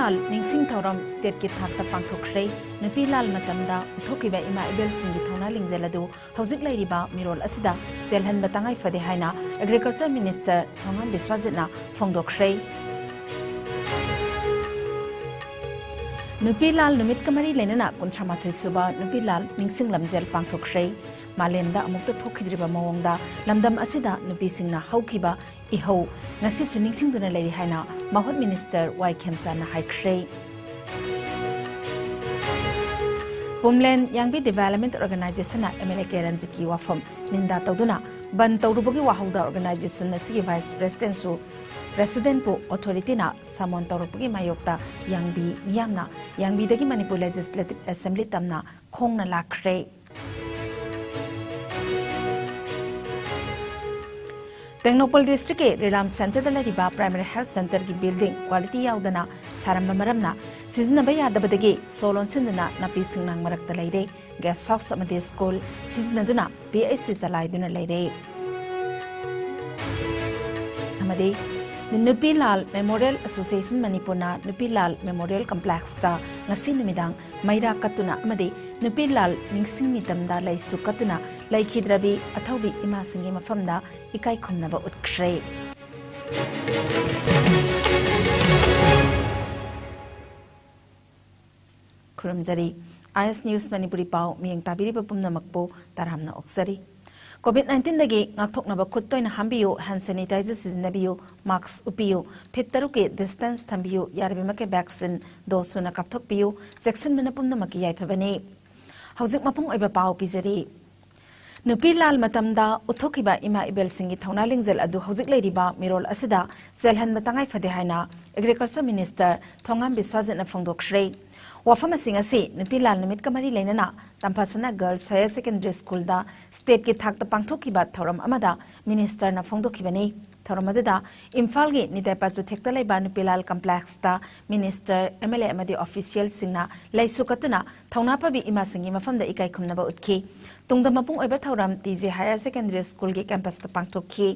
Lal Ningsing Thoram State ki thakta pangthokhrei Nupi Lal matamda uthokiba ima ibel singi thona lingzeladu hauzik lairiba mirol asida jelhan batangai fade haina Agriculture Minister Thongam Biswajitna phongdokhrei Nupi Lal numit kamari lenana kunthamathoi suba Nupi Lal Ningsing lamjel pangthokhrei Malemda amukta thokhidriba mawongda lamdam asida nupi singna haukiba ihau ngasi suning singduna leiri haina Mahut Minister Y Khemchana haikhrei Pumlen Yangbi Development Organization na MLA Keranjiki wafam ninda tawduna ban tawrubugi wahauda organization na sigi Vice President su President pu authority na samon tawrubugi mayokta Yangbi niyamna Yangbi dagi Manipur Legislative Assembly tamna khongna lakhrei Technopol District ke Rilam Center da lariba Primary Health Center ki building quality yaudana saramba maramna season ba yadabadagi solon sinduna napi singnang marakta leire guest house amade school season aduna PIC chalaiduna leire amade Nupi Lal Memorial Association Manipurna Nupi Lal Memorial Complex ta ngasi numidang maira katuna amade Nupi Lal ningsing mitamda lai sukatuna lai khidrabi athaubi ima singi mafamda ikai khumnaba utkrei Kuramjari IS News Manipuri pau miyang tabiri papumna makpo taramna oksari COVID-19 dagi ngakthoknaba khuttoina hambiyu hand sanitizer sizinabiyu mask upiyu phitaru ke distance thambiyu yarabima ke vaccine dosuna kapthokpiyu section manapumna maki yaiphabani hauzik mapung oiba pau pizari Nupi Lal matamda uthokiba ima ibel singi thona lingzel adu hauzik leiriba mirol asida selhan matangai fade haina Agriculture Minister Thongam Biswajitna phongdokhrei Wafama singasi Nupi Lal numit kamari leinana Tampasana Girls Higher Secondary School da state ki thakta pangthokiba thoram amada minister na phongdokhibani thoram adada Imphal gi nitaipachu thekta leiba Nupi Lal complex ta minister MLA amadi official singna laisukatuna thongna pabi ima singi mafamda ikai khumnaba utki tungda mapung oiba thoram TJ Higher Secondary School gi campus ta pangthokhi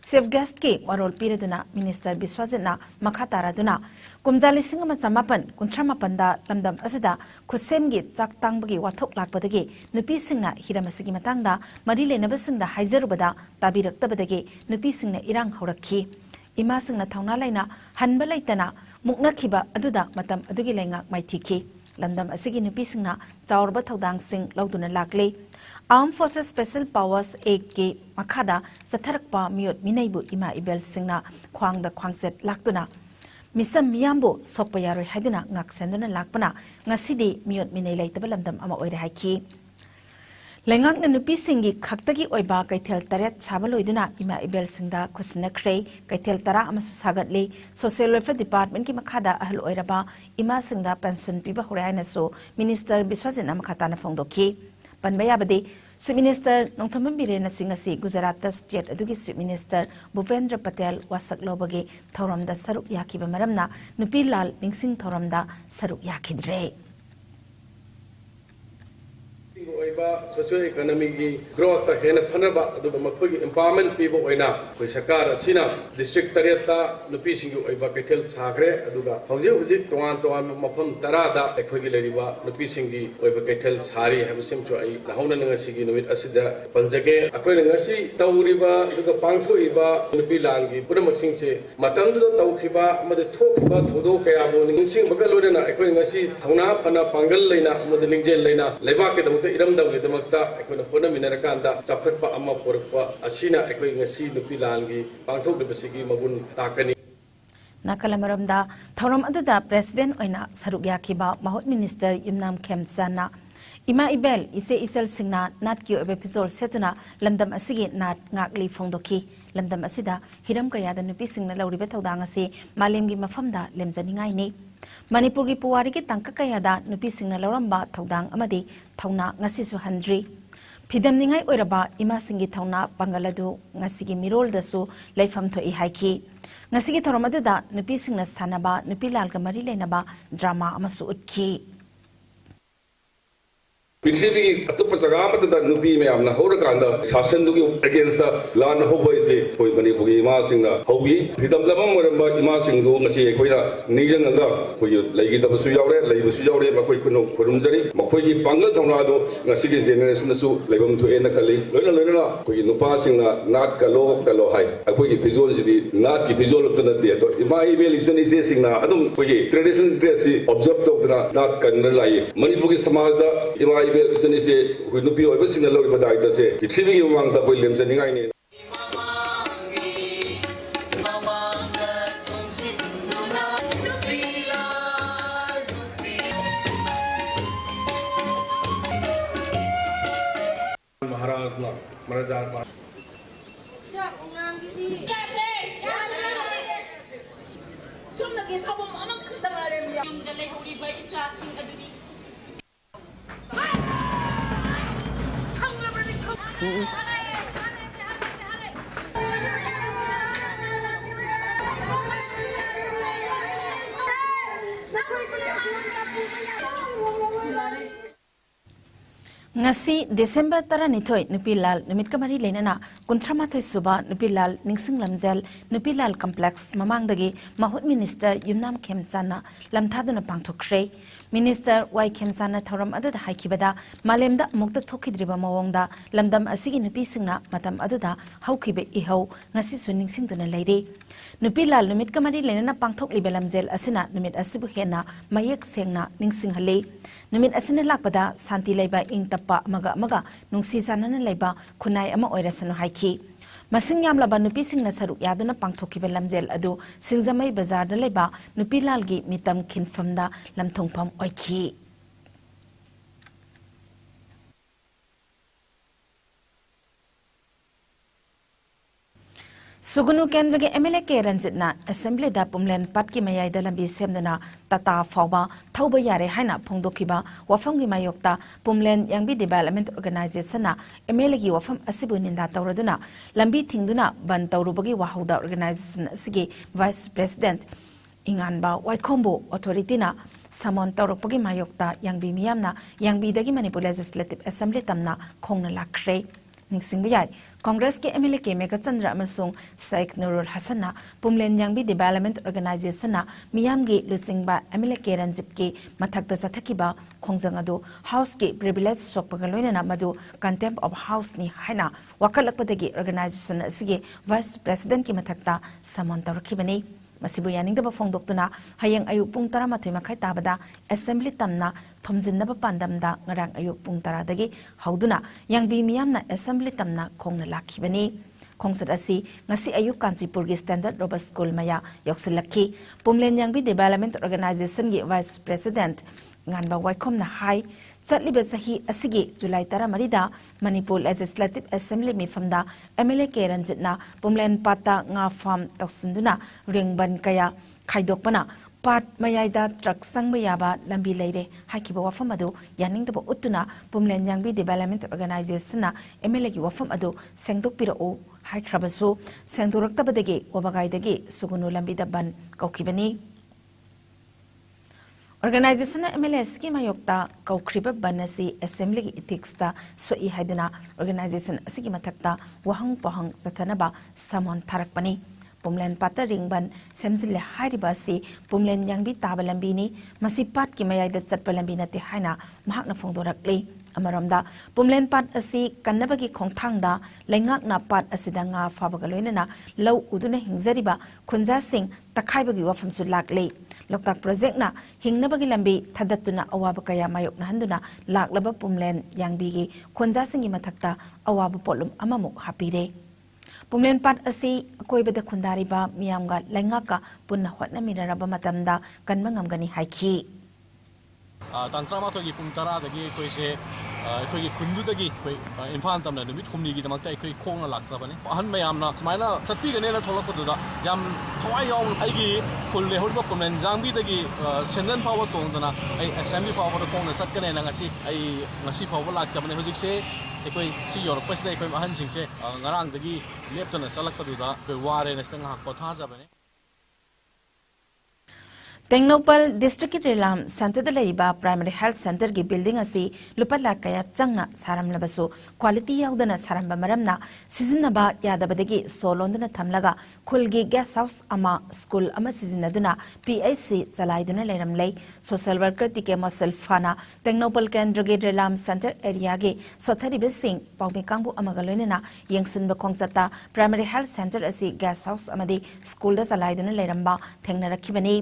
Chief guest ki warol piraduna minister Biswajitna makha taraduna kumjali singama chamapan kuntramapan da lamdam asida khusem gi chak tangbagi wathok lakpadagi nupi singna hiramasigi matangda mari lenaba singda haijarubada tabiraktabadagi nupi singna irang haurakhi ima singna thauna laina hanba laitana mukna khiba aduda matam adugi lenga maithiki lamdam asigi nupi singna chawrba thodang sing lauduna lakle Armed Forces Special Powers Act ke makhada satharakpa miyot minaibu ima ibel singna khwangda khwangset laktuna misam miyambo sokpa yaroi haiduna ngak senduna lakpana ngasidi miyot minai laitaba lamdam ama oire haiki Lengak na nupi singi khaktagi oiba kaithel taret chabaloiduna ima ibel singda khusna khrei kaithel tara amasu sagatle Social Welfare Department ki makhada ahal oiraba ima singda pension piba horaina so Minister Biswajitna makhatana phongdokhi Panbayabadi, Sub Minister Nongthaman Birena Singasi Gujarat State Adugi Sub Minister Bhupendra Patel wasak lobagi Thoramda Saruk Yakiba Maramna Nupi Lal Ningsing Thoramda Saruk Yakidre. Socio-economic growth ta hena phanaba aduga makhoi empowerment people oina koi sarkar asina district tareta nupi singu oiba kethel sagre aduga hauji toan mafam tarada ekhogi leriba nupi singi oiba kethel sari habusim chu ai lahona ngasigi numit asida panjage akoi ngasi tawriba aduga pangthoiba nupi langi punamak singche matamdu tawkhiba amade thokhiba thodo kaya bo ningsing bagalona ekoi ngasi thona phana pangal leina amade lingjel leina leba ke damta iram dawli damakta ekoi hona minarakanda chapkhatpa amma porpa asina ekoi ngasi nupi langi pangthokdebasigi magun takani Nakalamaramda thoram aduda president oina saruk yakiba Mahut Minister Yumnam Khemchana Ima ibel ise isel singna nat ki episode setuna lamdam asigi nat ngakli phongdoki lamdam asida hiram kayada nupi singna lawriba thodang ase malemgi mafamda lemjaningai ni Manipur gi puwari ki tangka kayada nupi singna lawramba thodang amadi thawna ngasi su handri Pidam ningai oiraba ima singi thawna pangaladu ngasigi mirol dasu laifam thoi haiki ngasigi thoramadada nupi singna sanaba nupi lalga mari lenaba drama amasu utki पृथ्वी अतुप जगह मत नुपी ma'am हौरकान शासन against लान हौबसे कोई मणिपुरी इमा हौगी फिदमदम इमा निजंगा लेगीदबसु यावरे लेबसु यावरे मखोई कुनो खुरुमजरी मखोई Pongal थौनादो ngasi generation su lebam thu ena khali loina loina koi nupa singna nat kalo hai akoi ki visual sidi nat ki visual to na de to ima ibel isan ise singna adum koi traditional dress si observe to na nat kan lai manipur ki samaj da ima ibel isan ise koi nupi oi ba singna lo ba dai ta se pithvi ki mang da koi lem jani ngai ni महाराज ना मरजार पा सब उंगांग दी यादे सुन लगे थाबम अनक खतमारे मिया युंगले होरी बा इसा सिंग अदुदी ngasi December 12 nupilal numit kamari lenana kuntramathoi suba nupilal ningsing lamjel nupilal complex mamangdagi mahut minister yumnam khemchana lamthaduna pangthokre minister y khemchana thoram aduda haikibada malemda mukta thokidriba mawongda lamdam asigi nupi singna matam aduda haukibe ihau ngasi su ningsing duna leire nupilal numit kamari lenana pangthok libelamjel asina numit asibu hena mayek sengna ningsing hale numit asina lakpada santi leiba ing tappa maga nungsi sanana leiba khunai ama oirasanu haiki masing yamlaba nupi singna saruk yaduna pangthokibe lamjel adu singjamai bazar da leiba nupilal gi mitam khinfamda lamthongpham oiki Sugunu Kendra ke MLA ke Ranjitna Assembly da Pumlen Patki Mayai da lambi semduna tata fawba thauba yare haina phongdokiba wafam gi mayokta Pumlen Yangbi Development Organization na MLA gi wafam asibu ninda tawraduna lambi thingduna ban tawrubagi wahauda organization asigi Vice President Inganba Waikombo Authority na samon tawrokpagi mayokta Yangbi miyamna Yangbi dagi Manipur Legislative Assembly tamna khongna lakre ningsingba yai Congress ke MLA ke Mega Chandra amasung Sheikh Nurul Hasan na Pumlen Yangbi Development Organization na miyam gi luchingba MLA ke Ranjit ke mathakta sathakiba khongjang adu house ke privilege sokpaga loina na madu contempt of house ni haina wakalakpadagi organization asige vice president ki mathakta samon tawrakibani masibu yaningdaba phongdoktuna hayeng ayu pung 12 makhai tabada assembly tamna thomjinnaba pandamda ngarang ayu pung 10 dagi hauduna yangbi miyamna assembly tamna khongna lakhibani khongsat asi ngasi ayu Kanchipur gi standard robert school maya yoksilakhi Pumlen Yangbi Development Organization gi vice president nganba waikom na hai chatlibe sahi asigi July 13 da Manipur Legislative Assembly mifamda MLA ke Ranjitna Pumlen Pata nga farm taksinduna ringban kaya khaidokpana pat mayaida truck sangba yaba lambi leire hakiba wafam adu yaningdaba utuna Pumlen Yangbi Development Organization na MLA gi wafam adu sengdokpirao haikrabasu sengdoraktabadagi wabagaidagi sugunu lambi da ban kaukibani Organization MLS ki mayokta kaukriba banasi assembly ki ethics ta soi haiduna organization asigi mathakta wahang pahang sathanaba samon tharakpani Pumlen Pata ringban semjile hairiba si Pumlen Yangbi tabalambi ni masi pat ki mayai da chatpalambi nati haina mahakna phongdorakli amaramda Pumlen Pat asi kannabagi khongthangda lengak na pat asida nga fabagaloina na law uduna hingzariba khunja sing takhaibagi wafamsu lakle Loktak project na hingnabagi lambi thadatuna awaba kaya mayok na handuna laklaba Pumlen Yangbi gi khonja singi mathakta awaba polum amamuk hapire Pumlen Pat asi akoibada khundariba miyamga lengaka punna hotna minaraba matamda kanmangamgani haiki Tantrama togi pungtara dagi koi se koi kundudagi koi infan tamna numit khumni gi damakta koi khongna laksabani ahan mayamna smaina chatpi gane na tholakpaduda yam thawai yong aigi khulle horba Pumlen Yangbi dagi sendan power tongdana ai assembly power tongna satkane na ngasi power laksabani hojik se koi si yorok pasne koi ahan singse ngarang dagi leptana salakpaduda koi ware na stang hak potha jabani Tengnopal District Relam Center the Laiba Primary Health Center gi building asi lupa lakh kaya changna saram labasu quality yaudana saramba maramna sizinaba yadabadagi solondana thamlaga khulgi guest house ama school ama sizinaduna PHC chalaiduna leiram lei social worker tike masal fana Tengnopal Kendra gi Relam Center area gi sothari besing pawmi kangbu amagaloinena yengsunba khongchata Primary Health Center asi guest house amadi school da chalaiduna leiramba thengna rakhibani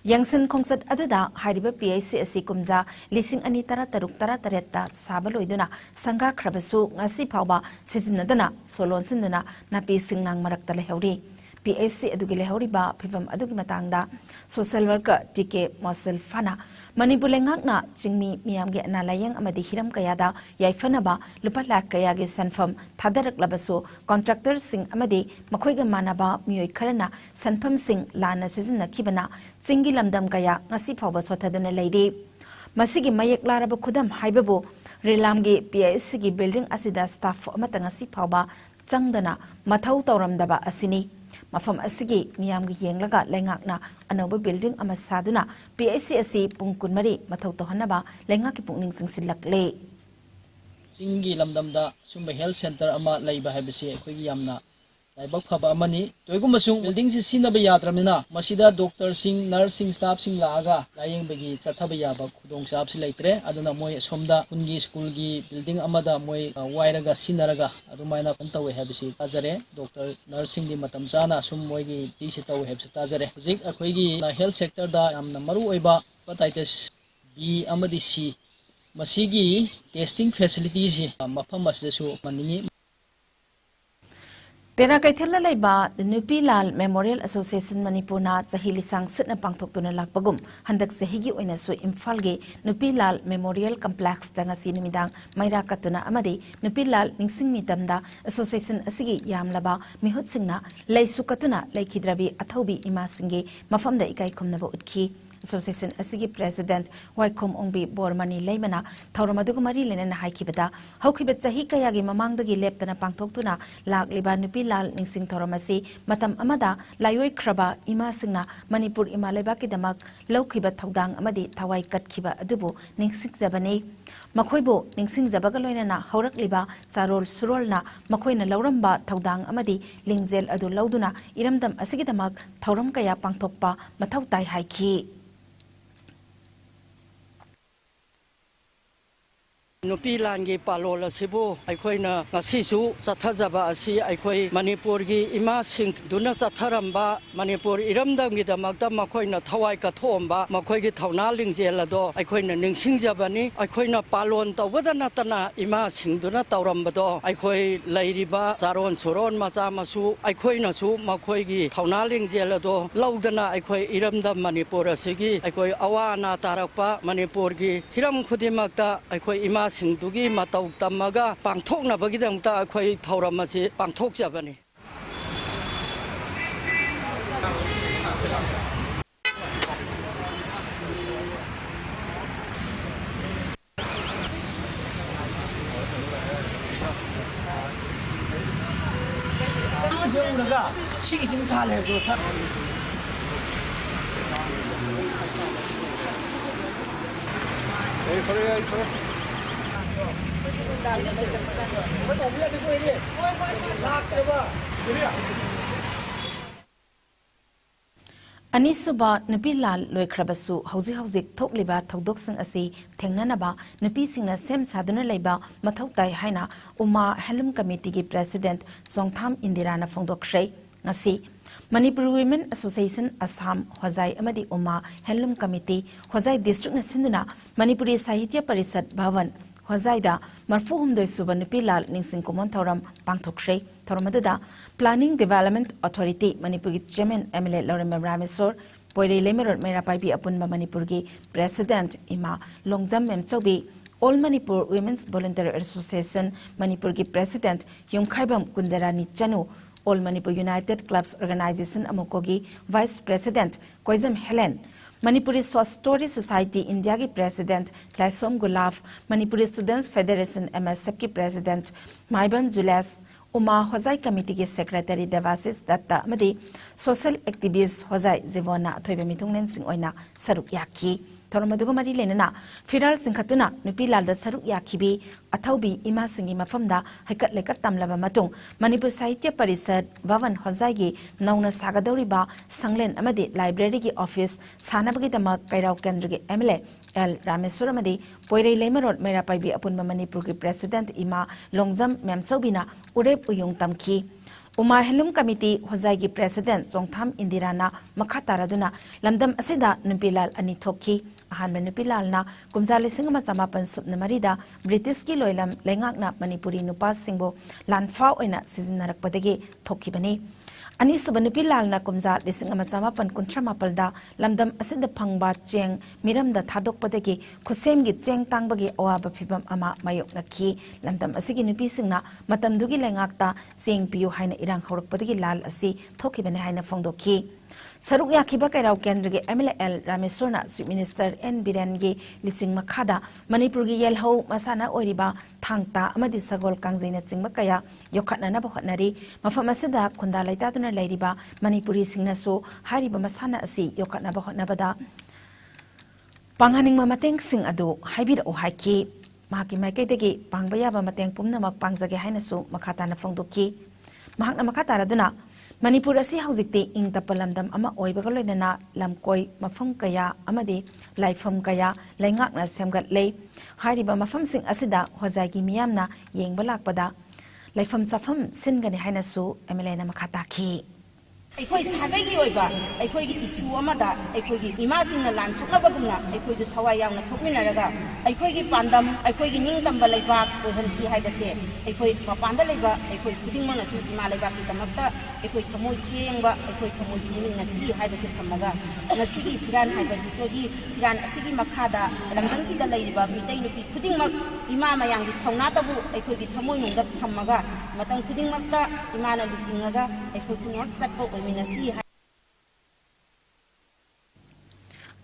Yangsan Kongsat Aduda, Hariba PAC asi kumja, Lising Anitara Taruk Tara Tareta, Sabaloiduna, Sanga Krabasu, Nasi Pauba, Sizinadana, Solonsinduna, Napi Singnang Maraktale Hori. PAC Adugile Horiba, Pivam Adugimatanga, Social Worker, TK Mosel Fana, Manipulengakna, Jingmi Miamge Nalayang Amadi Hiram Kayada, Yaifanaba, Lupala Kayagi Sanfam, Tadarak Labaso, Contractor Sing Amadi, Makoiga Manaba, Mui Karana, Sanpam Sing, Lana Sizina Kibana, Zingi Lamdam Kaya, Nasi Paba Sotaduna Lady. Masigi Mayak Laraba Kudam Haibabu, Relamgi, PAC building Asida staff Matangasi Paba, Changdana, Matau Tauramdaba Asini. Mafam asigi miyamgi yenglaga lengakna anoba building ama saduna PAC asi pungkun mari mathau tohanaba lengaki pungning singsilakle Singi lamdamda sumba health center ama laiba habisi akhoi yamna laibak phaba amani toigumasung building si sinaba yadramina masida doctor sing nursing staff sing laaga layeng bagi chathaba yaba khudong sab si laitre aduna moi somda kungi school gi building amada moi wairaga sinaraga adumaina kontawe habisi tajare doctor nursing di matam chana sum moi gi tisi taw habsi tajare hujik akhoi gi health sector da yamna maru oiba hepatitis B amadi C masigi testing facilities mafam masdesu maningi Tera Kaithela Laiba, the Nupilal Memorial Association Manipuna, Sahili Sang Sitna Pangtok to Lakpagum, Handak Sahigi Uinasu Imfalge, Nupilal Memorial Complex, Tangasi Nimidang, Maira Katuna Amadi, Nupilal Ningsing Mitamda, Association Asigi Yamlaba, Mihutsingna, Lay Sukatuna, Lay Kidrabi, Atobi Imasingi, Mafam the Ikai Kumnabo Utki. Association Asigi President Waikom Ongbi Bormani Laymana Tauramadugumari Lenen Haikibata Haukibeta Hikayagi Mamangdagi Leptana Pangtoktuna Lag Libanupi Lal Ningsing Toramasi Matam Amada Layoi Kraba Ima Singna Manipur Imalebaki Damak Laukiba Togdang Amadi Tawai Katkiba Adubu Ningsing Zabani Makoibo Ningsing Zabagaloinana Horak Liba Charol Surolna Makoina Lauramba Togdang Amadi Lingzel Adu Lauduna Iramdam Asigidamak Tauram Kaya Pangtokpa Matautai Haiki Nupilangi palola sibu aikoina ngasisu sathajaba asi aikoi Manipur gi ima sing duna satharamba Manipur iramdam gi damakta makoina thawai ka thomba makoi gi thauna lingjela do aikoina ningsingjabani aikoina palon tawdana tana ima sing duna tawramba do aikoi lairiba charon suron macha masu aikoina su makoi gi thauna lingjela do laudana aikoi iramdam Manipur asigi aikoi awana tarakpa Manipur gi hiram khudimakta aikoi ima Singdugi Matau Tamaga, Pangtok na Bagidang Ta Koi Tauramasi, Pangtok Jabani. Anisuba Nupilal Loikrabasu, Hausi Hausik Tokliba Togdoksing Asi, Tengnanaba, Nupising Sem Saduna Leba, Matautai Haina, Uma Halum Committee President, Songtham Indirana Fongdokshay, Nasi. Manipur Women Association Assam Hwazai Amadi Uma Handloom Committee Hwazai District Sinduna Manipuri Sahitya Parisad Bhavan Hwazaida Marfu Humdoi Suba Nupilal Ningsing Kumon Tauram Pangtokshay Tauramadada Planning Development Authority Manipuri Chairman MLA Lauren Ramesor Poire Lemerot Mera Paibi Apunba Manipurgi President Ima Longjam Memchobi All Manipur Women's Voluntary Association Manipurgi President Yongkhaibam Kunjarani Chanu All Manipur United Clubs Organization Amukogi Vice President Koizam Helen Manipuri Story Society India ki President Laisom Gulaf Manipuri Students Federation MSF ki President Maibam Julas Uma Hozai Committee ki Secretary Devasis Datta amadi Social Activist Hozai Zivona Thoibe Mitunglen Sing Oina Saruk Yaki Toromadugo Mari Lenana Firal Singkatuna Nupilal da Saruk Yakibi Athaubi Ima Singi Mafamda Haikat Lekat Tamlaba Matung Manipur Sahitya Parisad Vavan Hozai gi Nauna Sagadoriba Sanglen amadi Library ki Office Sanabagi Dama Kairau Kendra ki MLA L. Ramesuramadi, Poire Lemerod Merapaibi upon Manipur President Ima Longzam Memsobina, Ureb Uyung Tamki. Uma Helum Committee, Hozai President Zongtham Indirana, Makataraduna, Lamdam Asida, Nupilal Anitoki, Ahan Nupilal na, Kumzali Singama Zamapan Subnamarida, British Kiloilam, Lengakna, Manipuri Nupas Singbo, Landfau in a season Narakpadegi, Tokibani. Ani Subanupilal na kumza lising amazamapan kuntramapalda lamdam asid pangba cheng miram da thadok padagi kusem gi cheng tangbagi awaba phibam ama mayok nakhi lamdam asigi nupi singna matam dugi lengakta seng piyu haina irang horok padagi lal asi thokibane haina phongdokhi Saruk Yakiba Kairau Kendra MLL Ramesorna Chief Minister N. Biren gi Liching Makhada Manipur gi Yelho Masana Oriba Thangta Amadi Sagol Kangzaina Chingma Kaya Yokhatna na Bokhatnari Mafam asida Khunda Laitatuna Lairiba Manipuri Singnaso Hariba Masana asi Yokhatna Bokhatnabada Panghaning Mamateng Sing Adu Haibir O Haiki Mahaki Maikaidagi Pangbaya Mateng Pumnamak Pangzage Hainasu Makhatana Fongdoki Mahakna Makataraduna Manipur asi haujikti ing tapalamdam ama oibagaloinana lamkoi mafam kaya amadi laifam kaya laingakna semgat lei hariba mafam sing asida hozagi miyamna yengba lakpada laifam safam singani hainasu MLA na makhataki ꯑꯩꯈꯣꯏ ꯁꯥꯒꯩꯒꯤ ꯑꯣꯏꯕ ꯑꯩꯈꯣꯏꯒꯤ ꯏꯁꯨ ꯑꯃꯗ ꯑꯩꯈꯣꯏꯒꯤ ꯏꯃꯥꯁꯤꯡꯅ ꯂꯥꯟꯊꯣꯛꯅꯕꯒꯨꯝꯅ ꯑꯩꯈꯣꯏꯁꯨ ꯊꯋꯥꯏ ꯌꯥꯎꯅ ꯊꯣꯛꯃꯤꯟꯅꯔꯒ ꯑꯩꯈꯣꯏꯒꯤ ꯄꯥꯟꯗꯝ ꯑꯩꯈꯣꯏꯒꯤ ꯅꯤꯡꯇꯝꯕ ꯂꯩꯕꯥꯛ ꯑꯣꯏꯍꯟꯁꯤ ꯍꯥꯏꯕꯁꯦ ꯑꯩꯈꯣꯏ ꯃꯄꯥꯟꯗ ꯂꯩꯕ ꯑꯩꯈꯣꯏ ꯈꯨꯗꯤꯡꯃꯛꯅꯁꯨ ꯏꯃꯥ ꯂꯩꯕꯥꯛꯀꯤꯗꯃꯛꯇ ꯑꯩꯈꯣꯏ ꯊꯃꯣꯏ ꯁꯦꯡꯕ ꯑꯩꯈꯣꯏ ꯊꯃꯣꯏ ꯄꯨꯛꯅꯤꯡ ꯉꯁꯤ ꯍꯥꯏꯕꯁꯦ ꯊꯝꯃꯒ ꯉꯁꯤꯒꯤ ꯐꯤꯔꯥꯟ ꯍꯥꯏꯕꯗꯨꯒꯤ ꯐꯤꯔꯥꯟ ꯑꯁꯤꯒꯤ ꯃꯈꯥꯗ ꯂꯝꯗꯝꯁꯤꯗ ꯂꯩꯔꯤꯕ ꯃꯤꯇꯩ ꯅꯨꯄꯤ ꯈꯨꯗꯤꯡꯃꯛ ꯏꯃꯥ ꯃꯌꯥꯝꯒꯤ ꯊꯧꯅꯥꯇꯕꯨ ꯑꯩꯈꯣꯏꯒꯤ ꯊꯃꯣꯏꯅꯨꯡꯗ ꯊꯝꯃꯒ ꯃꯇꯝ ꯈꯨꯗꯤꯡꯃꯛꯇ ꯏꯃꯥꯅ ꯂꯨꯆꯤꯡꯉꯒ ꯑꯩꯈꯣꯏ ꯄꯨꯝꯅꯃꯛ ꯆꯠꯄ ꯑꯣꯏꯃꯤꯟꯅꯁꯤ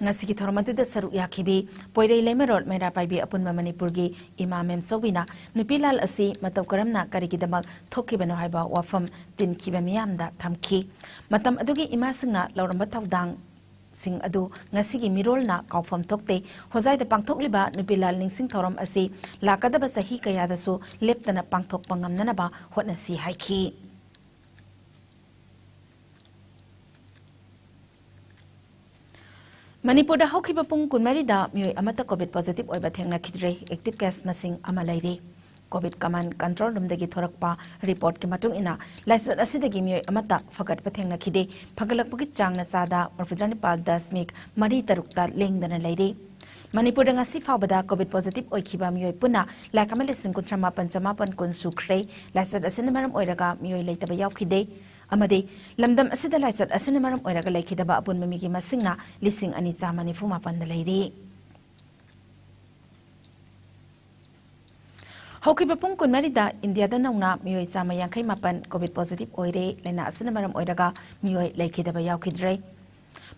Ngasigi Thormatuda Saruk Yakibi, Poire Lemerod Merapaibi upon Manipurgi, Imam Sobina, Nupilal Asi, Mataukaramna Karikidamak, Tokibano Haiba, Wafam, Tin Kibamiamda, Tamki, Matam Adugi Imasina, Laurambatavdang, Sing Adu, Ngasigi Mirolna, Kaufam Tokte, Hosai the Pangtok Liba, Nupilal Ningsing Thoram Asi, Lakadaba Sahika Yadasu, Leptana Pangtok Pangam Nanaba, Hotnasi Haiki. Manipur da hokiba pung kunmarida mioi amata COVID positive oiba thengna khidre active case masing amalairi COVID command control room dagi thorakpa report ki matung ina license asidagi mioi amata fagat pa thengna khide phagalakpagi changna sada marfujani pal 10 mari tarukta lengdana lairi Manipur da ngasi fawbada COVID positive oikhiba mioi puna lakamale singkutrama panchamapan kun sukhrei license asina maram oiraga mioi leitaba yaukhide Amadi, Lamdam Asida Lysat Asinamaram Oraga Lakidaba upon Mimiki Masingna, listing Anita Manifuma Pandalady. Hokibapung Kunmarida, India the Nona, Mui Sama Yankai Mapan, COVID positive oire, Lena Asinamaram Oraga, Mui Lakidaba Yaukidre.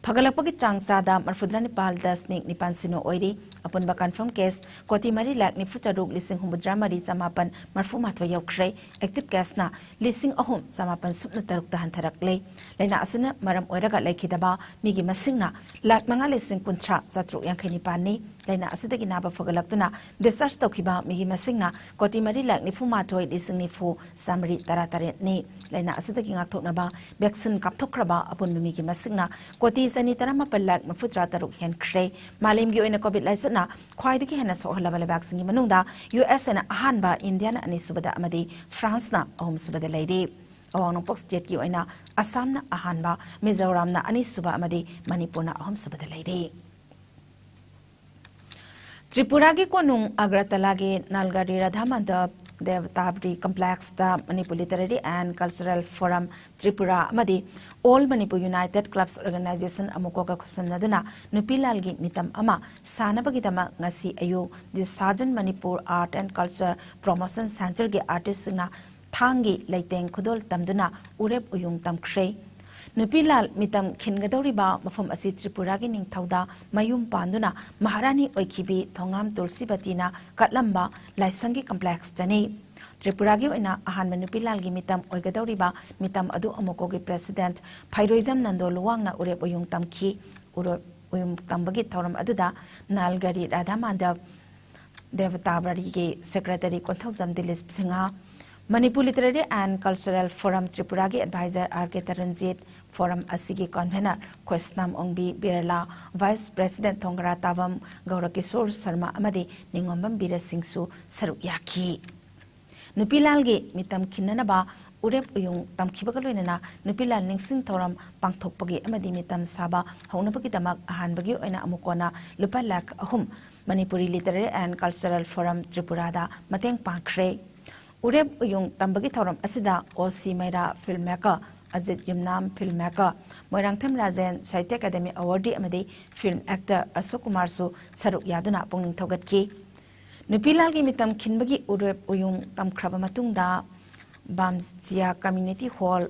Pagalapagi Chang Sada, Marfudrani Pal, Das Nick Nipansino Oiri, upon Bakan case, Koti Mari Lak Nifutaruk, listing Humudramari Samapan, Marfumatwa Yokre, active gasna, listing Ahum, Samapan Supnataruk the Hantarakle, Lena Asana, Maram Oraga Lakidaba, Migi Masingna, Lak Manga listing Kuntra, Satru Yankani Pani, Lena Asadaginaba Fogalaktuna, Desas Tokiba, Migi Masingna, Koti Mari Lak Nifumatoi, listing Nifu, Samari Tarataretni, Lena Asadagina Toknaba, Bexon Kaptokraba, upon Migi Masingna, Koti Sanitara Mapalak, Mafutra Taruk Hen Cray, Malim Gu in a COVID Lysana, quite the Kihana Sohala vaccine Manunda, US and Ahanba, Indiana and Subada Amadi, France na, Home Subada Lady. Awang post jet you in a Assamna Ahanba, Mizoramna Anisuba Amadi, Manipuna Home Subada Lady. Tripuragi Konung Agratalagi, Nalgari Radhamanda. Devtabri Complex, the Manipur Literary and Cultural Forum, Tripura, Amadi, All Manipur United Clubs Organization, Amukoka Kusanaduna, Nupilalgi Mitam Ama, Sanabagitama, Nasi Ayu, the Southern Manipur Art and Culture Promotion Center Ge Artists na Tangi, Laiteng Kudol Tamduna, Ureb Uyung Tam Kre. Nupilal mitam kingadoriba mafam asi Tripuragi ning thauda mayum panduna Maharani oikibi thongam tulsi batina katlamba laisangi complex tani Tripura gi oina ahan manupilal gi mitam oigadoriba mitam adu amokogi president Phairoizam Nando Luwangna urep oyung tamki uyum tambagi thoram aduda Nalgari Radhamanda Devatabari gi secretary Konthozam Dilis Singha Manipur Literary and Cultural Forum Tripura gi advisor R.K. Taranjit Forum Asigi convener Kwesnam Ongbi Birla Vice President Thongara Tavam Gaurakishore Sharma Amadi Ningombam Bira Singsu Saruk Yaki Nupilal gi mitam kinanaba urep uyung tamkibagaloinana Nupilal Ningsing Thoram Pangthokpagi Amadi mitam Saba Honabagi Damak Ahanbagi Oina Amukona Lupalak Ahum Manipuri Literary and Cultural Forum Tripurada Mateng Pankre Urep uyung tambagi thoram asida Osi Maira filmmaker Ajit Yumnam filmmaker Moirang Them Rajan Sahitya Academy Awardee Amadi film actor Ashok Kumar su saruk yaduna pongning thogatki Nupilal gi mitam kinbagi urep uyung tamkraba matungda Bamjia Community Hall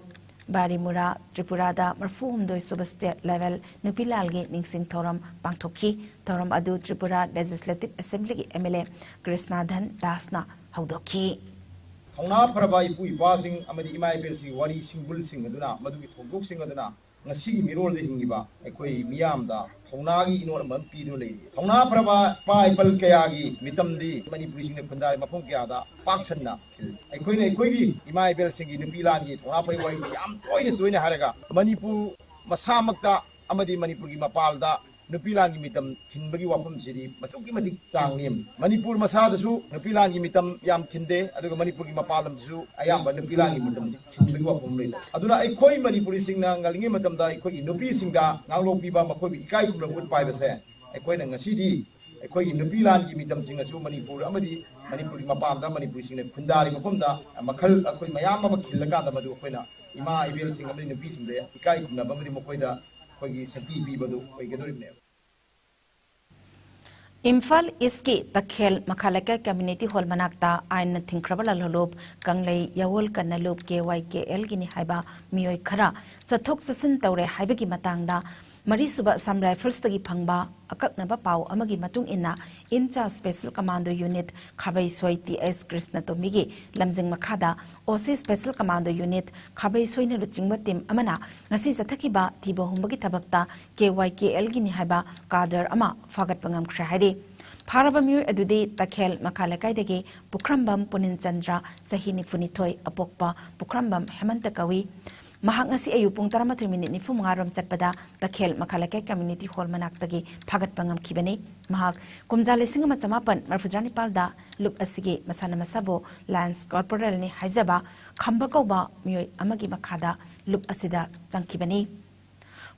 Barimura Tripurada marfu humdoi suba state level Nupilal gi ningsing thoram pangthokki thoram adu Tripura Legislative Assembly gi MLA Krishnadhan Dasna haudoki Thongna Prabha Ipu Ipasing Amadi Imai Belsi Wari Singbul Sing Aduna Madui Thoguk Sing Aduna Ngasi Mirol de Hingiba Ekoi Miyamda Thongnagi Inorman Pidule Thongna Prabha Pai Pal Kayagi Mitamdi Manipuri Sing Kundai Mapung Kyada Paksana Ekoi Ekoi Imai Belsing Nupilangi Thongna Pai Wai Yam Toy Haraga Manipur Masamakta Amadi Manipuri Mapalda Nupilangi mitam kinbagi wapam siri masuki madik sangnim Manipur masadasu Nupilangi mitam yam kinde aduga Manipur gi mapalam su ayamba Nupilangi mitam kinbagi wapam rila aduna ekoi Manipuri singna ngalingi matam da ekoi nupi singda nganglopi ba makoi ikai kumlang ut pai base ekoi na ngasidi ekoi Nupilangi mitam singa su Manipur amadi Manipur gi mapamda Manipur singna khundari mapamda makhal ekoi mayam ma khillaga da madu ekoi na ima ibel singa amadi nupi singda ikai kumna bamadi makoi da Imphal Iski Takhel Makhalaka Community Hall Manakta Ain Thinkrabala Lolob Kanglei Yawol Kanalob KYKL Gini Haiba Mioi Khara Chathok Sasin Taure Haibagi Matangda Marisuba Sam Rifles Tagi Phangba Akaknaba Pau Amagi Matung Inna Incha Special Commando Unit Khabai Soi TS Krishna Tomigi Lamjing Makhada OC Special Commando Unit Khabai Soi na Ruchingba Team Amana Ngasi Zathakiba Tibo Humbagi Tabakta KYKL Gini Haiba Kader Ama Fagat Pangam Khahari Parabamyu Adudi Takhel Makhalakai Pukrambam Punin Chandra Sahini Funitoy Apokpa Pukrambam Hemantakawi Mahak ngasi ayu pung 13 minit ni fumangarom chatpada Takhel Makhalake Community Hall Manaktagi Phagat Pangam Kibani Mahak Kumjale Singama Chamapan Marfujani Palda Lup Asigi Masana Masabo Lance Corporal ni Haizaba Khamba Kauba Mioi Amagi Makhada Lup Asida Changkibani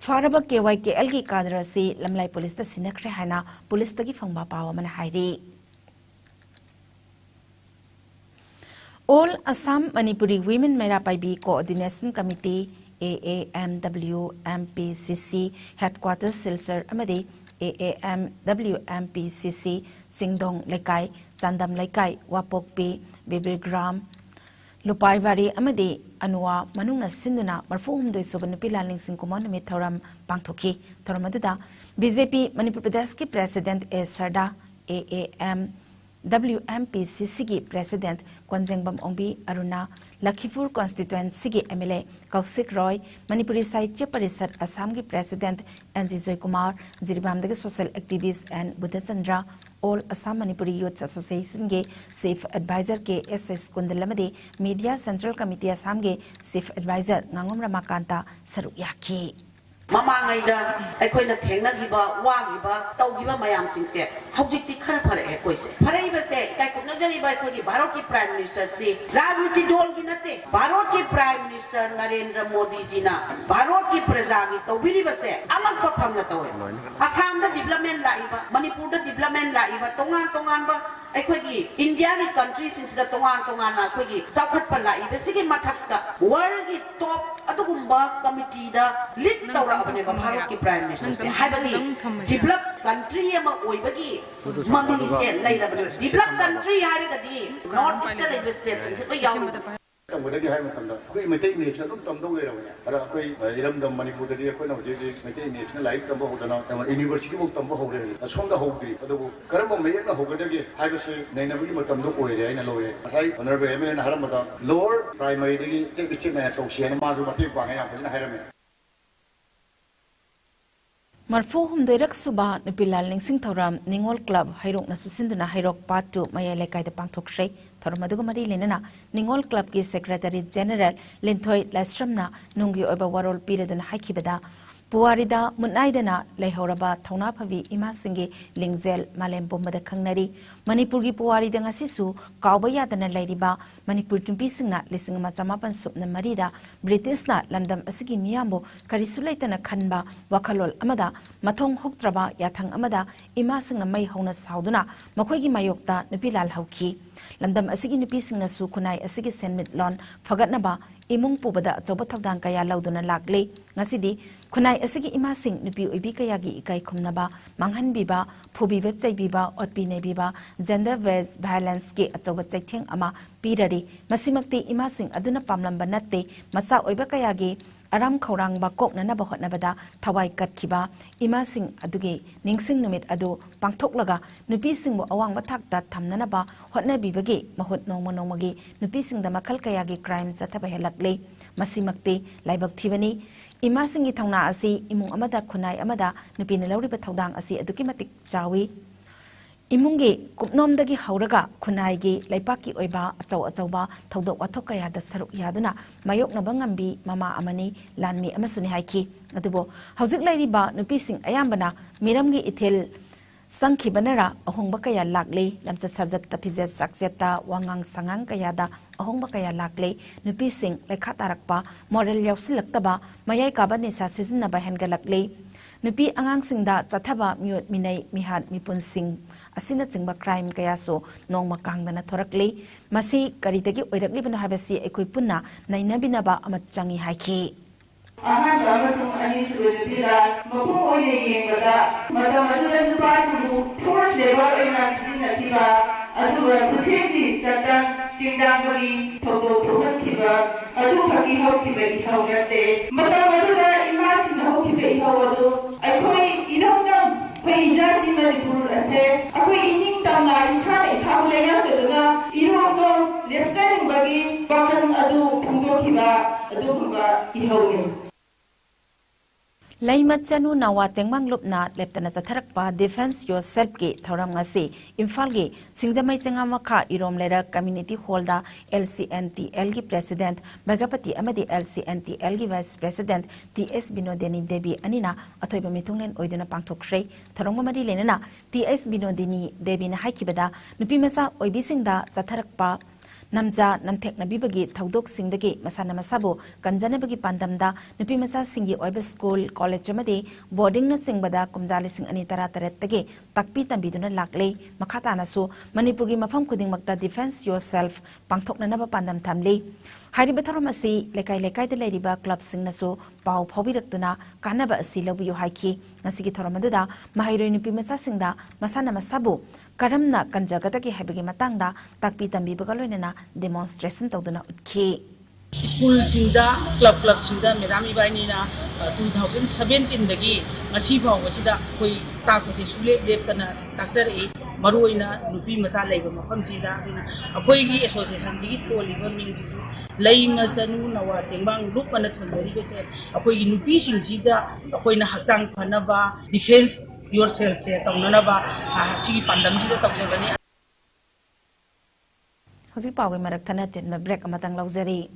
Faraba KYKL gi kadra si Lamlai Police ta sinakre hana police tagi phangba pawa mana hairi All Assam Manipuri Women Merapai Coordination Committee AAMWMPCC Headquarters Silsar Amadi AAMWMPCC Singdong Lekai Chandam Lekai Wapokpi Bibirgram Lupaivari Amadi Anua Manuna Sinduna Marfuhum de Sobanupilaling Singkumon Mithoram Pangtoki Thoramadida BJP Manipur Pradesh President A Sarda AAM WMPCC gi President Kwanjengbam Ongbi Aruna Lakhipur Constituency gi MLA Kausik Roy Manipuri Sahitya Parishad Assam gi President NG Joy Kumar Jiribam gi Social Activist and Buddha Chandra All Assam Manipuri Youth Association ge Chief Advisor ke SS Kundalamadi Media Central Committee Assam ge Chief Advisor Ngangom Ramakanta Saruk Yaki Mamangayda akoina thengnagiba wagiba tawgiba mayam singse hojikti khara phare koise pharaiba se kai kupna jariba kogi bharat ki prime minister se rajniti dol gi nate bharat ki prime minister Narendra Modi ji na bharat ki praja gi tawbiriba se amak pa phamna tawe Assam da development laiba Manipur da development laiba tongan ba aikogi India ki country since da tongan na aikogi chawkhat pa laiba sigi mathakta world ki top adugumba committee da lead tawra abane ba bharat ki prime minister se haibagi develop country ama oibagi mami se lairabane develop country haragadi north eastern railway station se yaw तमगदगी हाय मतमदा कोई मेटे image अदुम तमदौ लेरबने अदा कोई इरमदम मणिपुरददी अखोना होजे मेटे image ना like तमबो होदना university बो तमबो होरे असोंदा होगदि adobo करम मेयना होगदगी हायबसे नैनबगी मतमदो ओइरे आइना लोए असai ऑनरेबल एमएन हरमदा लोअर प्राइमरी दगी टेक बिचिना तौसियन माजु मते पांगे या फजना हायरमे Marfu humdoirak suba nupilal ningsing thoram ningol club hairok na susinduna hairok part 2 maya lekai da pangthok shrei thoram adugo mari lenana ningol club ki secretary general Linthoi Lastram na nungi oiba warol pireduna haikibada Puarida Munaidana Lehoraba Tona Pavi Ima Singe Lingzel Malem Bombada Kangnari Manipuri Puari Danga Sisu Kaubayadana Ladiba Manipur Tumpisina listening Matamapan Supna Marida Britisna Lamdam Asigi Miambo Karisulatana Kanba Wakalol Amada Matong Hoktraba Yatang Amada Ima Singna May Hona Sauduna Makogi Mayokta Nupilal Hauki Lamdam Asigi Nupisina Su Kunai Asigi Senmit Lon Fagatnaba Imung Pubada Tobatang Kaya Lauduna Lakle Nasidi Kunai asigi imasing nupi oibi kayagi ikai khumnaba manghan biba phubi ba chai biba otpi ne biba gender based violence ke achoba chaitheng ama pirari masimakti imasing aduna pamlamba natte macha oiba kayagi aram khorang ba kokna na ba hotnabada thawai katkiba imasing aduge ningsing numit adu pangthoklaga nupi singbo awang ba thakta thamnana ba hotna bibage mahut nongmagi nupi singda makhal kayagi crime chathaba helakle masimakti laibak thibani Ima singi thongna asi imung amada khunai amada nupina lauriba thodang asi aduki matik chawi imungi kupnomdagi hauraga khunai gi laipaki oiba achauba thodok wathok kaya da saruk yaduna mayokna bangambi mama amani lanmi amasuni haiki adubo haujik lairiba nupising ayambana miramgi ithel Sangki banera ahong bakaya lakle lamsa sajat tapizet sakseta wangang sangang kaya da ahong bakaya lakle nupi sing lekha tarakpa model yausilaktaba mayai kabane sa season na bahen galakle nupi angang sing da chathaba miot minai mihat mipun sing asina chingba crime kaya so nongma kangdana thorakle masi karitagi oirakli bana habasi ekoi punna nainabina ba amat changi haiki Ahan Ramasung Ani Sudipila, Mapu Oye Yemada, Madamadu Pasulu, force labor in Asin Kiba, Adu Kusiki, Sata, Chindambari, Toto Puhan Kiba, Adu Haki Hokiba, Hawate, Madamadu Imasin Hokiba, Hawadu, I put Inam, Payjati Manipur, Ase, I put Ining Tana, Ishan, Ishawlaya, Irondo, left side Bagi, Bakan Adu, Pungo Kiba, Adu Ihawim. Laimat chanu nawa tengmang lupna leptana zatharakpa defense yourself ke thoram ngasi imphal ge singjamai changama kha irom lera community hall da LCNTL gi president Megapati amadi LCNTL gi vice president TS Binodini Devi anina athoiba mitunglen oiduna pangthokhrei tharongma mari lenana TS Binodini Devi na haikibada nupi masa oibisingda zatharakpa Namja namthek nabibagi thaudok singdagi masana masabu kanjanabagi pandamda nupi masa singi oiba school college amadi boarding na singbada kumjali sing ani tara tarettagi takpi tambiduna lakle makhata nasu Manipurgi mafam khuding makta defense yourself pangthokna naba pandam thamle Hariba tharamasi lekai de leriba club singnasu pau phobirakuna kanaba asi lobiyo haiki ngasigi tharamadуда mahairoi nupi masa singda masana masabu Karamna kanjagataki habigi matangda takpi tambi bagaloinana demonstration tawduna utki School singda club singda medami baini na 2017 dagi ngasi phawga sida koi takpasi sule leptana taksari maruina nupi masa leiba mafam sida akoi gi association ji tholiba ming ji lei masanu nawa tembang group ana thondari bese akoi gi nupi sing sida akoi na haksang phanaba defense yourself se tawnanaba sigi pandam ji tawjagani Hosi pawe marak thana tin break amatang lauzari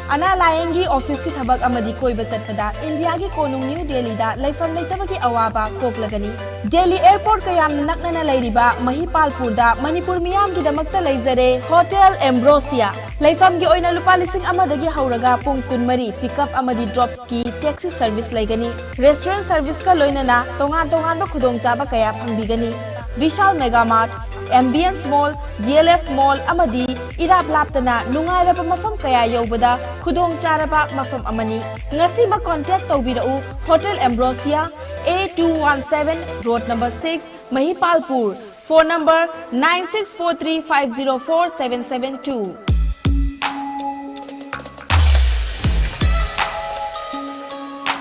Ana layengi office ki thabak amadi koiba chatpada India gi konung New Delhi da laifam leitabagi awaba koklagani Delhi airport kayam naknana lairiba Mahipalpur da Manipur miyam gi damakta leizare Hotel Ambrosia laifam gi oina lupa lising amadagi hauraga pung kunmari pickup amadi drop ki taxi service laigani restaurant service ka loinana tongan ba khudong chaba kaya phangbigani Vishal Mega Mart Ambience Mall, DLF Mall amadi irap laptana nungairaba mafam kaya yobada khudong charaba mafam amani ngasi ma contact tawbirau Hotel Ambrosia A217 Road number 6 Mahipalpur phone number 9643504772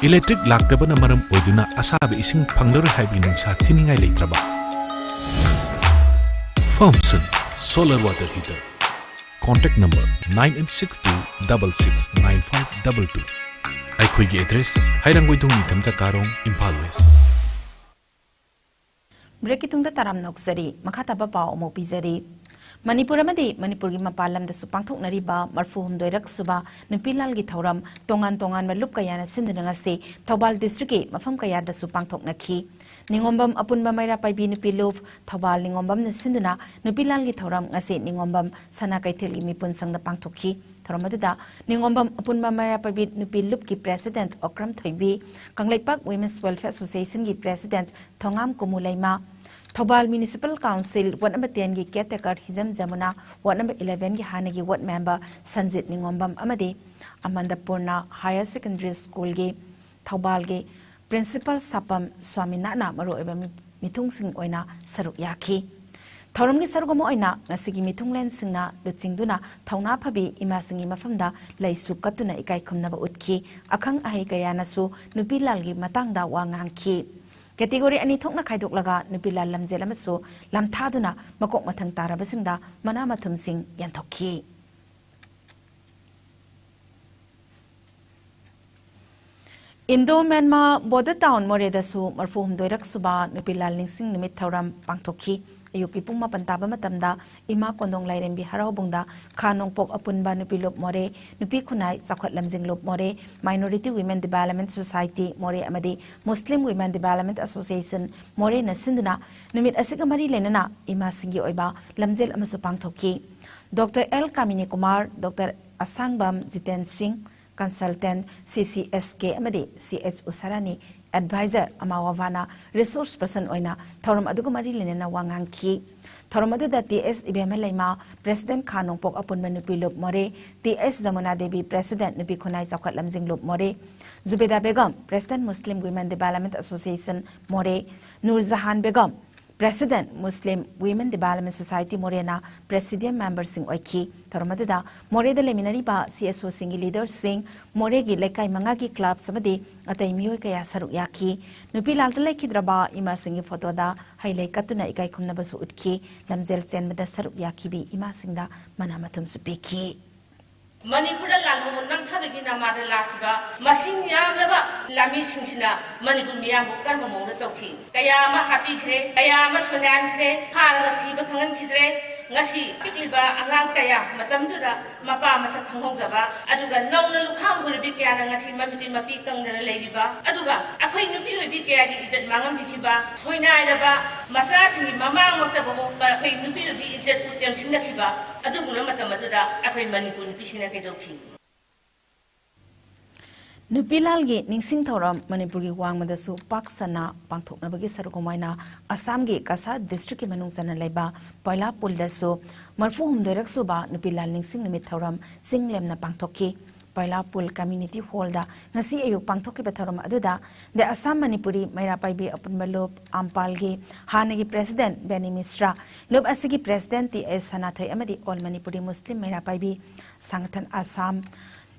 electric लाक्तबना मरम ओइदुना असाब इसिंग फंगलर हाइबि नुंसा थिनिंगाई लेत्रबा Thompson Solar Water Heater. Contact number 9862669522. Aikhoigi address Hairanggoidong Nitamja Karong, Impal West. Breaking the Taram Noxari, Makataba Pao Mopizari. Manipur amadi Manipur gi mapalam da supangthok nariba marfuhum doirak suba nupilal gi thoram tongan malup kayana sinduna ngase Thobal district gi mafam kaya da supangthok nakhi ningombam apunba maira paibi nupilov Thobal ningombam na sinduna nupilal gi thoram ngase ningombam sana kaithel gi mipun sang da pangthokhi thoramadada ningombam apunba maira paibi nupilup gi president Okram Thoibi Kanglaipak Women's Welfare Association gi president Thongam Kumulaima Thobal Municipal Council Ward number 10 gi caretaker Hizam Jamuna Ward number 11 gi Hanagi Ward member Sanjit Ningombam Amadi Amanda Purna Higher Secondary School gi Thobal gi Principal Sapam Swaminana Maru eba mitung sing oina saruk yaki Thoram gi sarugamo oina ngasigi mitunglen singna luchingduna thawna phabi ima singi mafamda laisu katuna ikai khumna ba utki akhang ahi kayana su nupilal gi matangda wangangki Category ani thokna khaidok laga nupila lamjel amasu lamthaduna makok mathang tarabasingda manama thumsing yanthokhi Indo Myanmar border town Moredasu marfuhum doirak suba nupila lingsing numit thauram pangthokhi ayuki pungma pantaba matamda ima kondong lairembi harabungda khanongpok apunba nupilop more nupi khunai chakhot lamjinglop more Minority Women Development Society more amadi Muslim Women Development Association more na sinduna numit asigamari lenana ima singi oiba lamjel amasu pangthokhi Dr. L Kamini Kumar Dr. Asangbam Jiten Singh Consultant CCSK amadi CH Usarani Advisor Amawavana Resource Person oina Thoram adugumari lenena wangangki Thoram aduda TS IBM Laima President Khanongpok apun manupilop more TS Jamuna Devi President nupi khunai chakhat lamjinglop more Zubeda Begum President Muslim Women Development Association more Nurjahan Begum President Muslim Women Development Society Morena Presidium Members Sing Oiki Thoramadada More the Leminari ba CSO Singi Leaders Sing More gi Lekai Mangagi Club Samadi Atai Mio Kaya Saruk Yaki Nupi Laltale Kidraba Ima Singi Photoda Haile Katuna Ikai Kumnabasu Utki Lamzel Sen Meda Saruk Yaki bi Ima Singda Manamatum Supiki Manipur lalu menang tapi kita mada lakiba masing yang leba lami singsina Manipur miam bukan ngomong toki kaya mah happy kre kaya mah sebenarnya kre kalau tiba kangen kre ngasi pikirba angang kaya matam tu dah mapa masa kanghong gaba aduga nau nalu kham guru pikir ngasi mampi mapi kang dana lagi ba aduga aku ingin pilih pikir di ijat mangan pikiba soina ada ba masa singi mamang waktu bawa aku ingin pilih di ijat utiam singa kiba aduga matam tu dah aku ingin Manipur pisina Nupilal gi ningsing thoram Manipur gi wangmadasu paksana pangthoknabagi sarukomaina Assam gi Kasa district ki manung sana laiba Poila Puldasu marfuhum doirak suba Nupilal ningsing numit thoram singlemna pangthokki Poila Pul Community Hall da ngasi ayuk pangthokki batharam aduda the Assam Manipuri Maira Paibi Apunmalop Ampal gi Hanagi President Beni Misra lob asigi President TS Sanathoi amadi All Manipuri Muslim Maira Paibi Sangathan Assam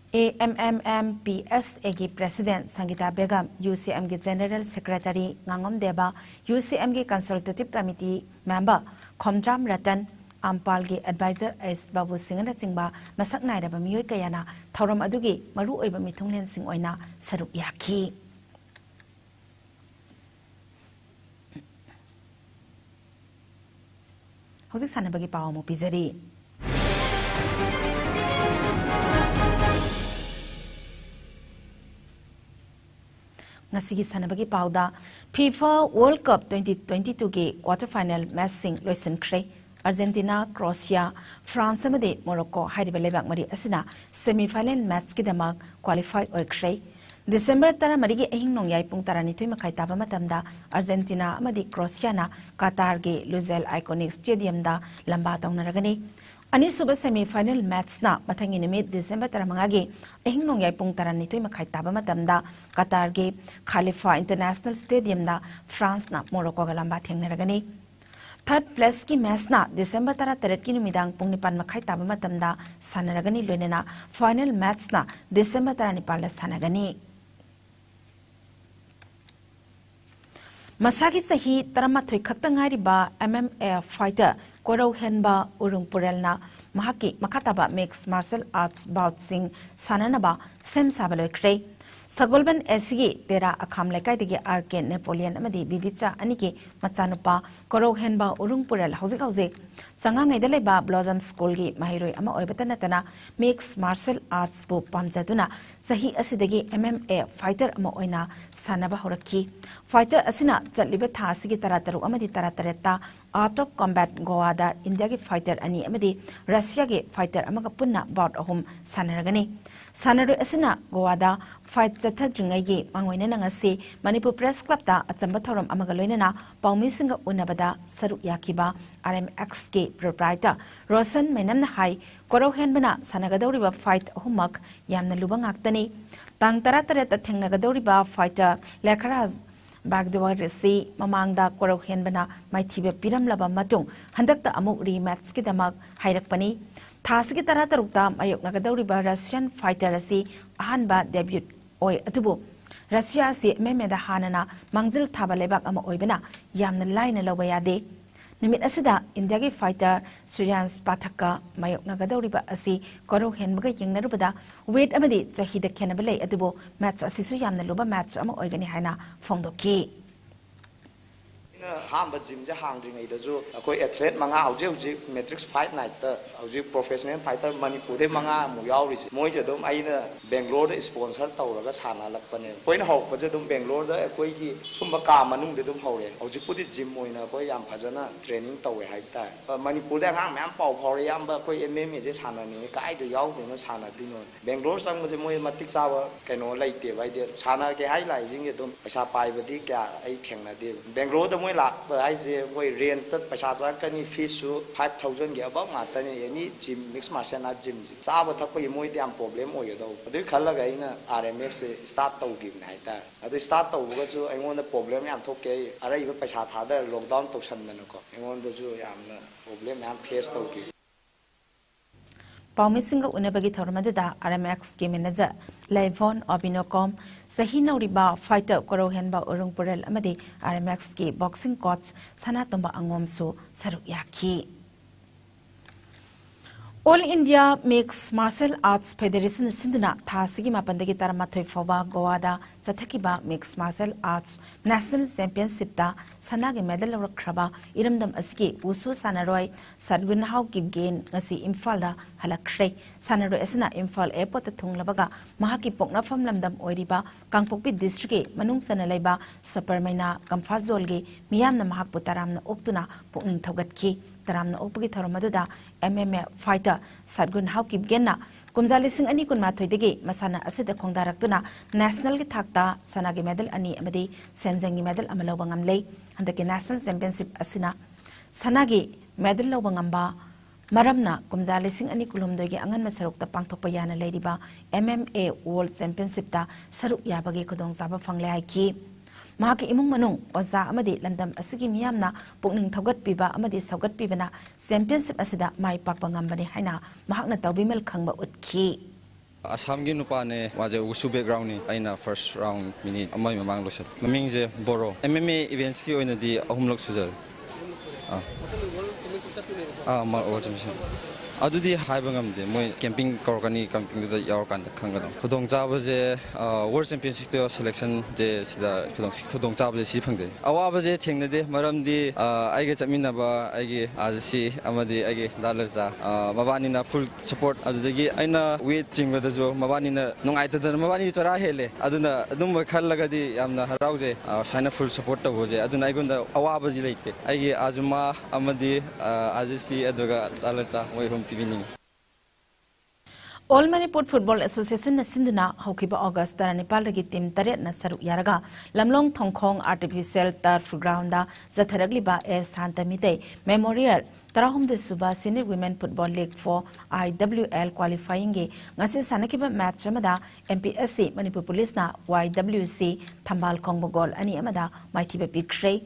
AMMMPSA gi President Sangita Begum UCM gi General Secretary Ngangom Deba UCM gi Consultative Committee Member Khomdram Ratan Ampal gi Advisor S Babu Singh Chingba masak nairaba miyoi kayana thoram adugi maru oiba mithunglen sing oina saruk yaki Hojik sanabagi pawa mo pizari Ngasigi sanabagi pauda FIFA World Cup 2022 ge quarter final match sing loisan kre Argentina, Croatia, France amadi Morocco hairiba lebak mari asina semi final match ki damak qualify oikre December tara marigi ehing nongyai pung tarani thoi makai taba matamda Argentina amadi Croatia na Qatar ge Lusail Iconic Stadium da lamba tawnaragani Ani suba semi final match na mathangi nimit December tara mangagi ehing nongyai pung tarani thoi makai taba matamda Qatar ge Khalifa International Stadium da France na Morocco ga lamba thengnaragani Third place ki match na December tara taret ki numidang pung nipan makai taba matamda sanaragani loinena final match na December tara nipal da sanagani Masaki sahi taramathoy khakta ngairiba MMA fighter Korau Henba Urung Purelna Mahaki Makataba mixed martial arts bout sing sananaba sem sabaloi krei Sagolban SG Tera Akam Lekai Digi Arke Napoleon Amadi Bibicha Aniki Machanupa Korau Henba Urung Purel Housing House Sangang Edeleba Blossom School Gi Mahiroi Ama Oibatanatana mixed martial arts bo Pamjaduna Sahi Asidagi MMA fighter Ama Oina Sanaba Horaki Fighter Asina Jaliba Tasigi Tarataru Amadi Taratareta Art of Combat Goada India Gi fighter Ani Amadi Russia Gi fighter Amagapuna Bout Ahum Sanaragani Sanadu Asina Goada fight Jatha Jungai Mangoina Nangasi Manipur Press Club da Atsambathoram Amagaloina Paumisinga Unabada Saru Yakiba RMX K proprietor Rosan Menam Hai Korau Henbana Sanagadoriba fight Humak Yamna Lubangakani Tang Taratareta Tengagadoriba fighter Lekaraz Bagdawar Resi Mamangda Korau Henbana Maitibe Piram Laba Matung Handakta Amuk rematch Kidamak Hairakpani Tasiki Taratarukta Mayok Nagadoriba Russian fighter Resi Ahanba debut Oi Atubu Russia si Memeda Hanana Mangzil Tabalebak Ama Oibana Yamna Line Lawayade Nimit Asida India Gi fighter Suryans Pataka Mayok Nagadoriba Asi Korau Henbaga Yangnarubada Wait Amadi Jahida Kenabale Atubu match Asisu Yamna Luba match Ama Oigani Hana Fondoki Hamba gym ja hangri ngai da jo akoi athlete manga hauji matrix fight night ta hauji professional fighter Manipur de manga mu yauri moi je dom aina Bangalore da sponsor tawraga sana lakpane koina hok pa je dom Bangalore da akoi gi sumba ka manung de dom hore hauji pudi gym moina koi yam phajana training tawe hai ta Manipur da hang myam pau phore yam ba koi MMA je sana ni kai de yaw de no sana dino Bangalore sang je moi matik chawa kaino laite bai de sana ke hai lai jing ge dom paisa pai ba di kya ai thengna de Bangalore da lạc bởi ai gì với riêng tất phải sao cái này phí số 5,000 cái bao mà tên này ní gym mix martial art gym sao mà thắc cái mỗi tiệm problem ở đâu đấy khá là cái na RMX start tàu kịp này ta đấy start tàu cái chỗ anh muốn problem em thắc cái ở đây phải sao thà đấy lockdown tàu sân này nó có anh muốn đó chỗ em problem em face tàu kịp Paumisinga Unabagi Thormadida RMX Game Manager Laivon Obinocom Sahina Riba Fighter Korau Henba Urung Purel Amadi RMX Ki Boxing Coach Sanatomba Angomsu Saruyaki All India Mixed Martial Arts Federation Sinduna Thasigi Mapandagi Taramathoi Foba Goada Sathakiba Mixed Martial Arts National Championship da Sanagi medal rakraba Iramdam Asgi Usu Sanaroi Sadgun Hau Gib Gain Ngasi Imphal da Halakre Sanaroi Asana Imphal Airport Thunglabaga Mahaki Pokna Fam Lamdam Oiriba Kangpokpi District Manung Sanalaiba Supermaina Kamfazolgi Miyamna Mahakpu Taramna Oktuna Pokning Thogatki Taramna Opagi Thoromaduda MMA fighter Sadgun Haukib Genna Kumzali Sing Ani Kunma Thoidegi Masana Asida Kongdaraktuna National Gi Thakta Sanagi medal Ani Amadi Senjangi medal Amalawangam Lay Handaki National Championship Asina Sanagi medal Lawangamba Maramna Kumzali Sing Ani Kulumdogi Angan Masarukta Pangthokpa Yana Ladiba MMA World Championship ta Saruk Yabagi Kudong Zaba Fangle Haiki Mahaki Imung Manung Oza Amadi Landam Asigi Miyamna Pukning Thogat Piba Amadi Saugat Pibana Championship Asida Mai Pakpangambani Haina Mahakna Taubimel Khangba Utki Assam gi nupa ne waje usu background ni aina first round minute amai mamang losat maming je boro MMA events ki oina di ahumlok sujal ma organization adudi haibangam de moi camping korkani camping da yaw kan khangada khudong chaba je world championship to selection je sida khudong chaba je si phangde awa je thengna de maram di ai ge chamina ba ai ge azsi amadi ai ge dollar cha mabani na full support adudagi aina weight chingba da jo mabani na nungai ta da mabani chora hele aduna adum khallaga di yamna harauje saina full support to hoje aduna ai gonda awa ji leite ai ge azuma amadi azsi aduga dollar cha moi All Manipur Football Association na Sinduna Hokiba August tara Nepal lagi team taret na saruk yaraga lamlong thongkhong artificial turf ground da zatharagli ba es Santamite Memorial Tarahum de Suba Senior Women Football League for IWL qualifying ge ngasi sanakiba match amada MPSC Manipur Police na YWC Thambal Kongbogol ani amada maithiba pikre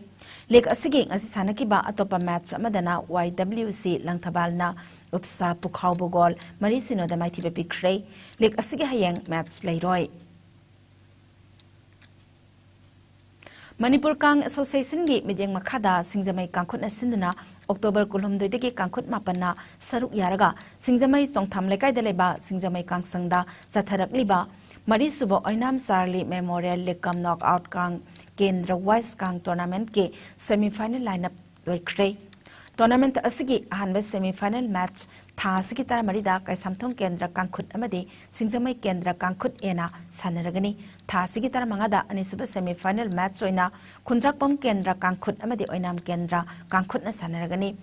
Lake Asigi ngasi sanakiba atopa match amadana YWC Langthabalna Upsa Pukhau Bogol Marisino da Maitiba Pikre Lake Asigi Hayang match Lairoi Manipur Kang Association gi mideng makhada singjamai kangkhut asinduna October kulhumdoi degi kangkhut mapanna saruk yaraga singjamai chongtham lekai deleba singjamai kangsangda zatharakliba Mari subo oinam Charlie Memorial Lekam Knockout Kang Kendra Wise Kang Tournament ke semi-final lineup loikre. Tournament asigi ahanba semi-final match tha asigi tara marida kai samthong Kendra Kangkhut amadi singjamai Kendra Kangkhut ena sanaragani tha asigi tara mangada ani suba semi-final match oina Khundrakpam Kendra Kangkhut amadi oinam Kendra Kangkhut na sanaragani.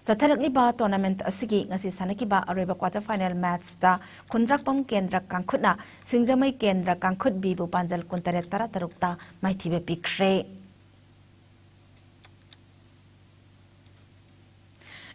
Zatharakliba tournament asigi ngasi sanakiba areba quarter final match ta Khundrakpam Kendra Kangkhut na singjamai Kendra Kangkhut bibu panjal kuntare tara tarukta maithibe pikre.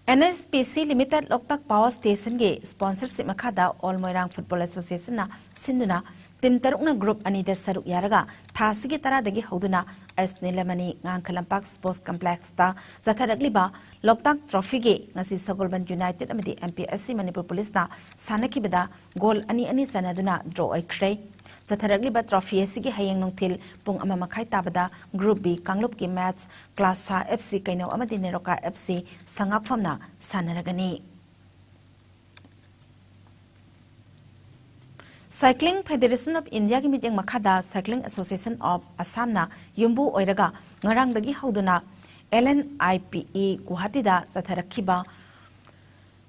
NSPC Limited Loktak Power Station ge sponsorship makhada All Moirang Football Association na sinduna tim tarukna group anida saruk yaraga thasigi tara dagi hoduna as nilamani ngangkalampak sports complex ta zatharakliba Loktak Trophy ge ngasi Sagolban United amadi MPSC Manipur Police na sanakibada goal ani sanaduna draw aikre. Zatharakliba trophy asigi hayang nongthil pung ama makhai tabada group B Kanglup ki match class A FC kaino amadi Neroka FC sangakfamna sanaragani. Cycling Federation of India ki mideng makhada Cycling Association of Assam na yumbu oiraga ngarang dagi hoduna LNIPE Guwahati da zatharakhiba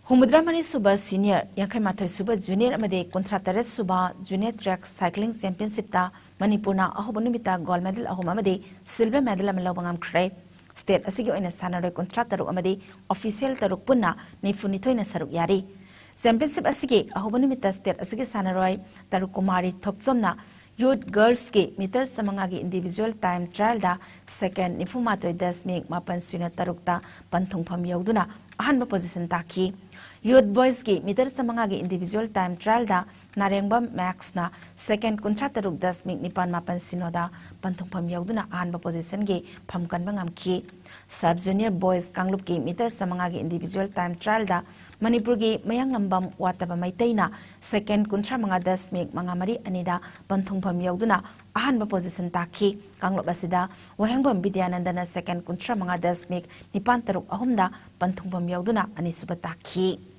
Humudramani Suba Senior, Yankai Mathai Suba Junior Amade Contrataret Suba Junior Track Cycling Championship ta Manipurna Ahobunimita Gold Medal Ahomamade Silver Medal Amalabangam Cray State Asigi in a Sanare Contrataru Amade Official Tarukpuna Nifunito in a Saruk Yari Championship Asigi Ahobunimita State Asigi Sanaroi Tarukumari Toksomna Youth Girls Ki Meters Samangagi Individual Time Trial da Second Nifumato Dasmik Mapan Suna Tarukta Panthungpam Yauduna Ahanba Position Taki Youth Boys ki meter samangagi individual time trial da Narengba Max na second contrataruk dasmik nipan mapan sinoda panthungpam yauduna ahanba position gi phamkan bangam ki Sub Junior Boys Kanglup ki meter samangagi individual time trial da Manipur gi mayang lambam wataba maitaina second kontra manga dasmik mangamari anida panthungpam yauduna ahanba position taki Kanglup asida wahengbam Bidyanandana second kontra manga dasmik nipan taruk ahumda panthungpam yauduna ani subataki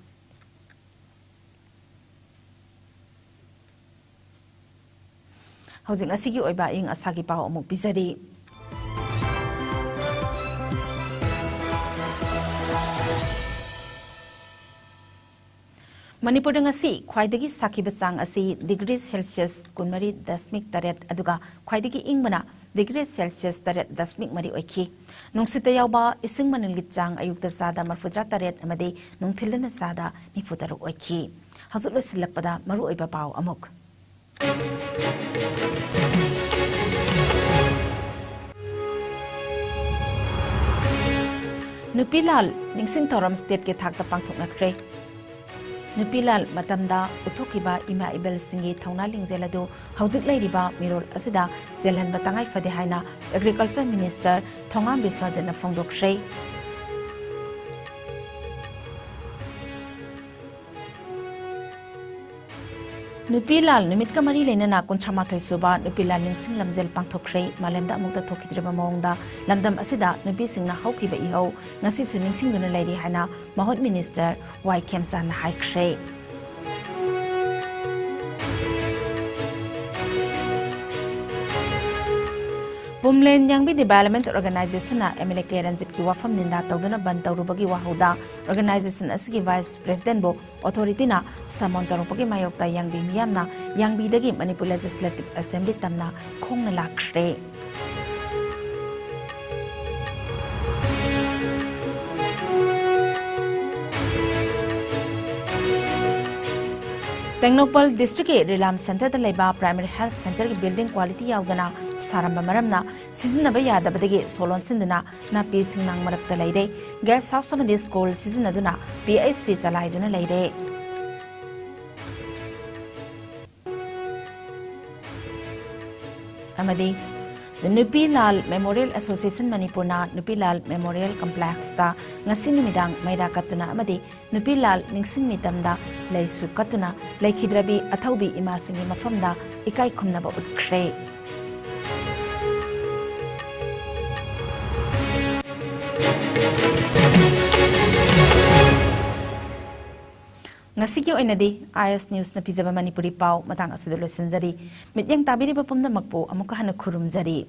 Housing asigi oiba ing asagi pao amuk bizari. Manipur ngasi khwaidagi sakiba chang asi degree Celsius kunmari dasmik taret aduga khwaidagi ingmana degree Celsius taret dasmik mari oiki nungsita yawba ising manilgi chang ayukta sada marfudra taret amade nungthilna sada nifutaruk oiki hazutlo silakpada maru oiba pao amuk Nupilal ningsing thoram state ke thakta pangthok nakre Nupilal matamda uthokiba ima ibel singi thauna lingzeladu hauzik leiriba mirol asida zelhan batangai fade haina agriculture minister thongam biswajena phongdokre Nupilal numit ka mari lena kunchama thoi suba Nupilal ningsing lamjel pangthokre malemda amukta thokidreba mawngda lamdam asida nupi singna haukiba ihau ngasi su ningsing duna leiri hana mahot minister Y Kemsan haikre Bumlen Yangbi Development Organization na MLK Ranjit ki wafam ninda tawduna ban tawrubagi wahauda organization asigi vice president bo authority na samon tarupagi mayokta Yangbi miyamna Yangbi dagi Manipur Legislative Assembly tamna khongna lakre Tengnopal District ke Rilam Center da leba Primary Health Center ki building quality yaudana saramba maramna sizinaba yadabadagi solon sinduna na pi singnang marapta leire gas house amadi school sizinaduna PHC chalaiduna leire amadi The Nupilal Memorial Association Manipurna Nupilal Memorial Complex ta ngasi numidang maira katuna amadi Nupilal ningsing mitamda leisu katuna leikhidrabi athaubi imasingi mafamda ikai khumnaba utkre ngasi ki oinadi IS News na pijaba Manipuri pau matang asida losenjari mityang tabiri ba pumna makpo amuka hana khurumjari.